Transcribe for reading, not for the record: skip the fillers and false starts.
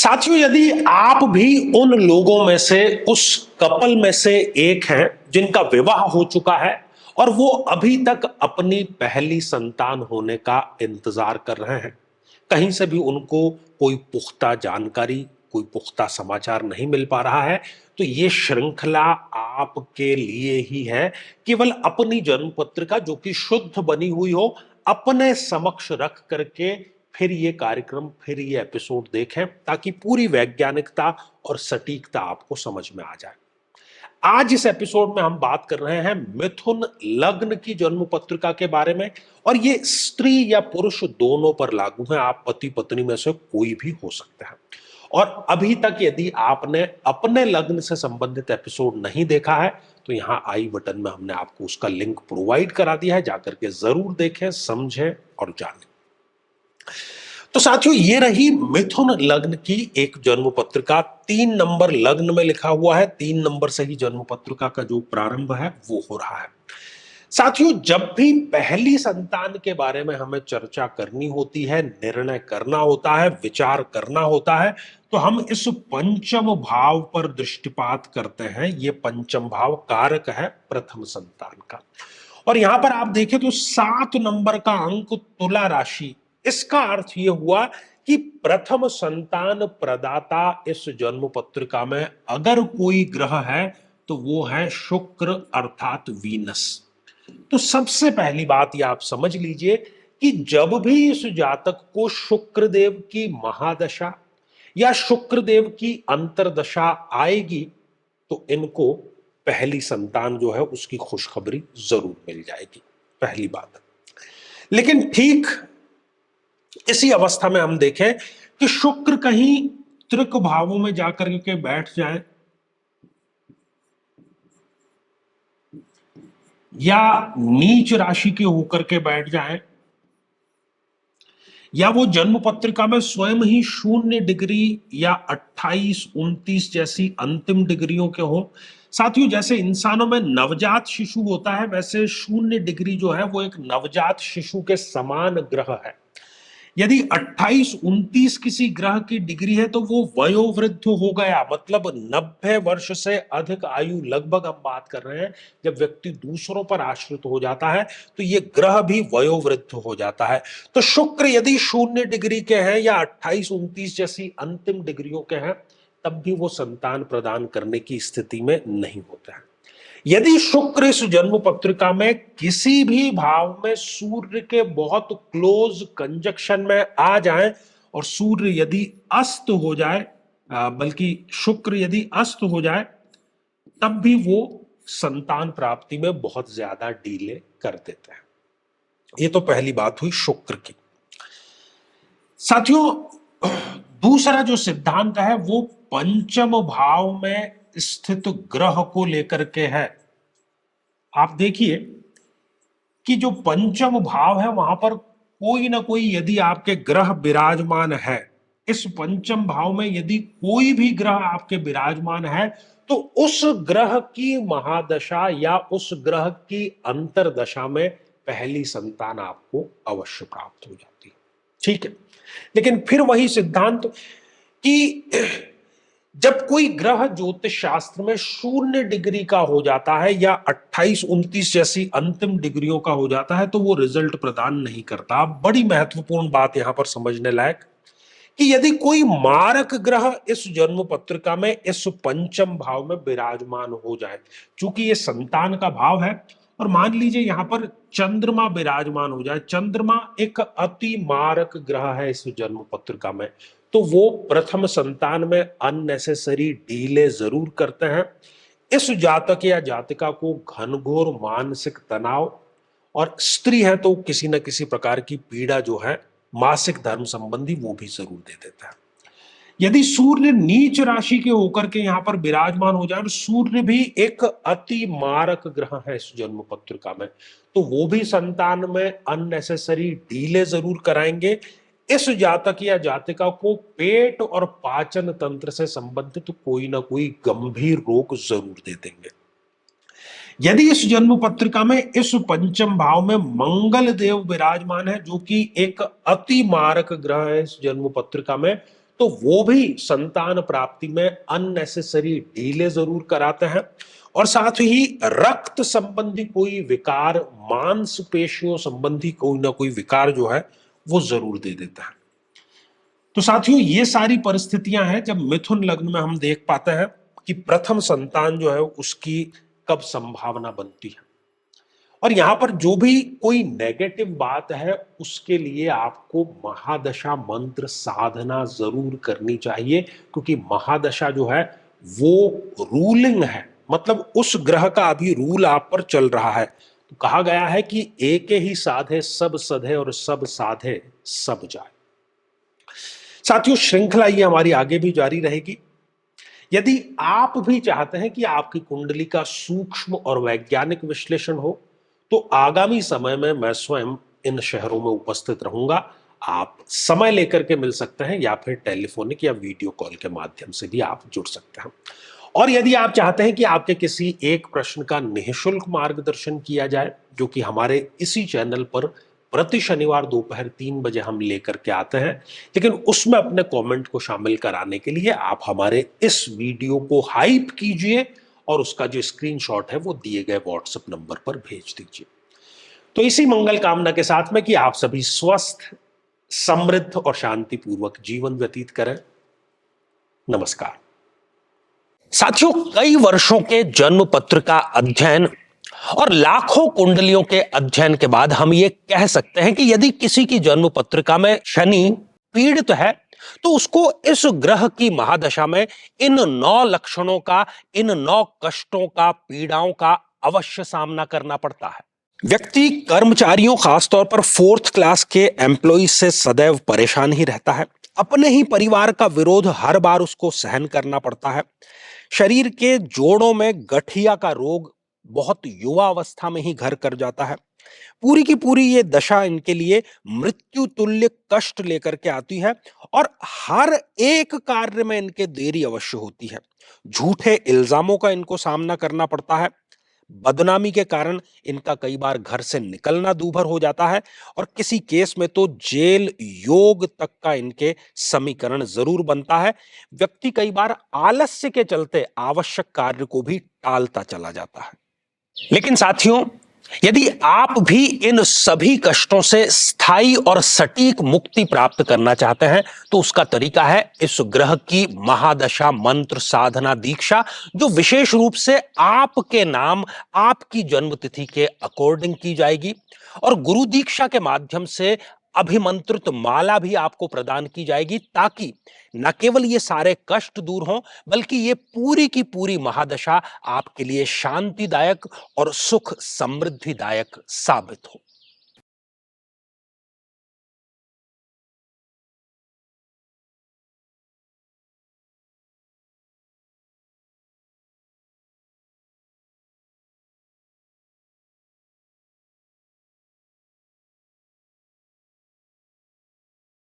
साथियों, यदि आप भी उन लोगों में से, उस कपल में से एक हैं जिनका विवाह हो चुका है और वो अभी तक अपनी पहली संतान होने का इंतजार कर रहे हैं, कहीं से भी उनको कोई पुख्ता जानकारी, कोई पुख्ता समाचार नहीं मिल पा रहा है, तो ये श्रृंखला आपके लिए ही है। केवल अपनी जन्म पत्रिका जो कि शुद्ध बनी हुई हो, अपने समक्ष रख करके फिर ये कार्यक्रम, फिर ये एपिसोड देखें ताकि पूरी वैज्ञानिकता और सटीकता आपको समझ में आ जाए। आज इस एपिसोड में हम बात कर रहे हैं मिथुन लग्न की जन्म पत्रिका के बारे में, और ये स्त्री या पुरुष दोनों पर लागू है। आप पति पत्नी में से कोई भी हो सकते हैं। और अभी तक यदि आपने अपने लग्न से संबंधित एपिसोड नहीं देखा है तो यहां आई बटन में हमने आपको उसका लिंक प्रोवाइड करा दिया है, जाकर के जरूर देखें, समझें और जानें। तो साथियों, ये रही मिथुन लग्न की एक जन्म पत्रिका। 3 नंबर लग्न में लिखा हुआ है, 3 नंबर से ही जन्म पत्रिका का जो प्रारंभ है वो हो रहा है। साथियों, जब भी पहली संतान के बारे में हमें चर्चा करनी होती है, निर्णय करना होता है, विचार करना होता है, तो हम इस पंचम भाव पर दृष्टिपात करते हैं। ये पंचम भाव कारक है प्रथम संतान का। और यहां पर आप देखें तो 7 नंबर का अंक तुला राशि, इसका अर्थ यह हुआ कि प्रथम संतान प्रदाता इस जन्म पत्रिका में अगर कोई ग्रह है तो वो है शुक्र अर्थात वीनस। तो सबसे पहली बात ये आप समझ लीजिए कि जब भी इस जातक को शुक्रदेव की महादशा या शुक्रदेव की अंतरदशा आएगी तो इनको पहली संतान जो है उसकी खुशखबरी जरूर मिल जाएगी, पहली बात। लेकिन ठीक इसी अवस्था में हम देखें कि शुक्र कहीं त्रिक भावों में जाकर के बैठ जाए या नीच राशि के होकर के बैठ जाए, या वो जन्म पत्रिका में स्वयं ही 0 डिग्री या 28, 29 जैसी अंतिम डिग्रियों के हो। साथियों, जैसे इंसानों में नवजात शिशु होता है, वैसे 0 डिग्री जो है वो एक नवजात शिशु के समान ग्रह है। यदि 28, 29 किसी ग्रह की डिग्री है तो वो वयोवृद्ध हो गया, मतलब 90 वर्ष से अधिक आयु लगभग हम बात कर रहे हैं। जब व्यक्ति दूसरों पर आश्रित हो जाता है तो ये ग्रह भी वयोवृद्ध हो जाता है। तो शुक्र यदि 0 डिग्री के हैं या 28, 29 जैसी अंतिम डिग्रियों के हैं, तब भी वो संतान प्रदान करने की स्थिति में नहीं होता है। यदि शुक्र इस जन्म पत्रिका में किसी भी भाव में सूर्य के बहुत क्लोज कंजक्शन में आ जाए और सूर्य यदि अस्त हो जाए, बल्कि शुक्र यदि अस्त हो जाए, तब भी वो संतान प्राप्ति में बहुत ज्यादा डिले कर देते हैं। ये तो पहली बात हुई शुक्र की। साथियों, दूसरा जो सिद्धांत है वो पंचम भाव में स्थित ग्रह को लेकर के है। आप देखिए कि जो पंचम भाव है वहां पर कोई ना कोई यदि आपके ग्रह विराजमान है, इस पंचम भाव में यदि कोई भी ग्रह आपके विराजमान है तो उस ग्रह की महादशा या उस ग्रह की अंतरदशा में पहली संतान आपको अवश्य प्राप्त हो जाती है। ठीक है, लेकिन फिर वही सिद्धांत कि जब कोई ग्रह ज्योतिष शास्त्र में 0 डिग्री का हो जाता है या 28, 29 जैसी अंतिम डिग्रियों का हो जाता है तो वो रिजल्ट प्रदान नहीं करता। बड़ी महत्वपूर्ण बात यहां पर समझने लायक कि यदि कोई मारक ग्रह इस जन्म पत्रिका में इस पंचम भाव में विराजमान हो जाए, चूंकि ये संतान का भाव है, और मान लीजिए यहां पर चंद्रमा विराजमान हो जाए, चंद्रमा एक अति मारक ग्रह है इस जन्म पत्रिका में, तो वो प्रथम संतान में अननेसेसरी डीले जरूर करते हैं। इस जातक या जातिका को घनघोर मानसिक तनाव, और स्त्री है तो किसी न किसी प्रकार की पीड़ा जो है मासिक धर्म संबंधी, वो भी जरूर दे देता है। यदि सूर्य नीच राशि के होकर के यहां पर विराजमान हो जाए, सूर्य भी एक अति मारक ग्रह है इस जन्म पत्रिका में, तो वो भी संतान में अननेसेसरी डीले जरूर कराएंगे। इस जातक या जातिका को पेट और पाचन तंत्र से संबंधित कोई ना कोई गंभीर रोग जरूर दे देंगे। यदि इस जन्म पत्रिका में इस पंचम भाव में मंगल देव विराजमान है, जो कि एक अति मारक ग्रह है इस जन्म पत्रिका में, तो वो भी संतान प्राप्ति में अननेसेसरी डीले जरूर कराते हैं, और साथ ही रक्त संबंधी कोई विकार, मांसपेशियों संबंधी कोई ना कोई विकार जो है वो जरूर दे देता है। तो साथियों, ये सारी परिस्थितियां हैं जब मिथुन लग्न में हम देख पाते हैं कि प्रथम संतान जो है उसकी कब संभावना बनती है। और यहां पर जो भी कोई नेगेटिव बात है उसके लिए आपको महादशा मंत्र साधना जरूर करनी चाहिए, क्योंकि महादशा जो है वो रूलिंग है, मतलब उस ग्रह का अभी रूल आप पर चल रहा है। तो कहा गया है कि एक ही साधे सब सधे और सब साधे सब जाए। साथियों, श्रृंखला ये हमारी आगे भी जारी रहेगी। यदि आप भी चाहते हैं कि आपकी कुंडली का सूक्ष्म और वैज्ञानिक विश्लेषण हो, तो आगामी समय में मैं स्वयं इन शहरों में उपस्थित रहूंगा। आप समय लेकर के मिल सकते हैं, या फिर टेलीफोनिक या वीडियो कॉल के माध्यम से भी आप जुड़ सकते हैं। और यदि आप चाहते हैं कि आपके किसी एक प्रश्न का निःशुल्क मार्गदर्शन किया जाए, जो कि हमारे इसी चैनल पर प्रति शनिवार दोपहर 3 बजे हम लेकर के आते हैं, लेकिन उसमें अपने कमेंट को शामिल कराने के लिए आप हमारे इस वीडियो को हाइप कीजिए और उसका जो स्क्रीनशॉट है वो दिए गए व्हाट्सएप नंबर पर भेज दीजिए। तो इसी मंगल कामना के साथ में कि आप सभी स्वस्थ, समृद्ध और शांतिपूर्वक जीवन व्यतीत करें। नमस्कार। साथियों, कई वर्षों के जन्म पत्र का अध्ययन और लाखों कुंडलियों के अध्ययन के बाद हम ये कह सकते हैं कि यदि किसी की जन्म पत्रिका में शनि पीड़ित है, तो उसको इस ग्रह की महादशा में इन 9 लक्षणों का, इन 9 कष्टों का, पीड़ाओं का अवश्य सामना करना पड़ता है। व्यक्ति कर्मचारियों, खासतौर पर 4th क्लास के एम्प्लॉइज से सदैव परेशान ही रहता है। अपने ही परिवार का विरोध हर बार उसको सहन करना पड़ता है। शरीर के जोड़ों में गठिया का रोग बहुत युवा अवस्था में ही घर कर जाता है। पूरी की पूरी ये दशा इनके लिए मृत्यु तुल्य कष्ट लेकर के आती है, और हर एक कार्य में इनके देरी अवश्य होती है। झूठे इल्जामों का इनको सामना करना पड़ता है। बदनामी के कारण इनका कई बार घर से निकलना दूभर हो जाता है, और किसी केस में तो जेल योग तक का इनके समीकरण जरूर बनता है। व्यक्ति कई बार आलस्य के चलते आवश्यक कार्य को भी टालता चला जाता है। लेकिन साथियों, यदि आप भी इन सभी कष्टों से स्थायी और सटीक मुक्ति प्राप्त करना चाहते हैं, तो उसका तरीका है इस ग्रह की महादशा मंत्र साधना दीक्षा, जो विशेष रूप से आपके नाम, आपकी जन्मतिथि के अकॉर्डिंग की जाएगी। और गुरु दीक्षा के माध्यम से अभिमंत्रित माला भी आपको प्रदान की जाएगी, ताकि न केवल ये सारे कष्ट दूर हों, बल्कि ये पूरी की पूरी महादशा आपके लिए शांतिदायक और सुख समृद्धिदायक साबित हो।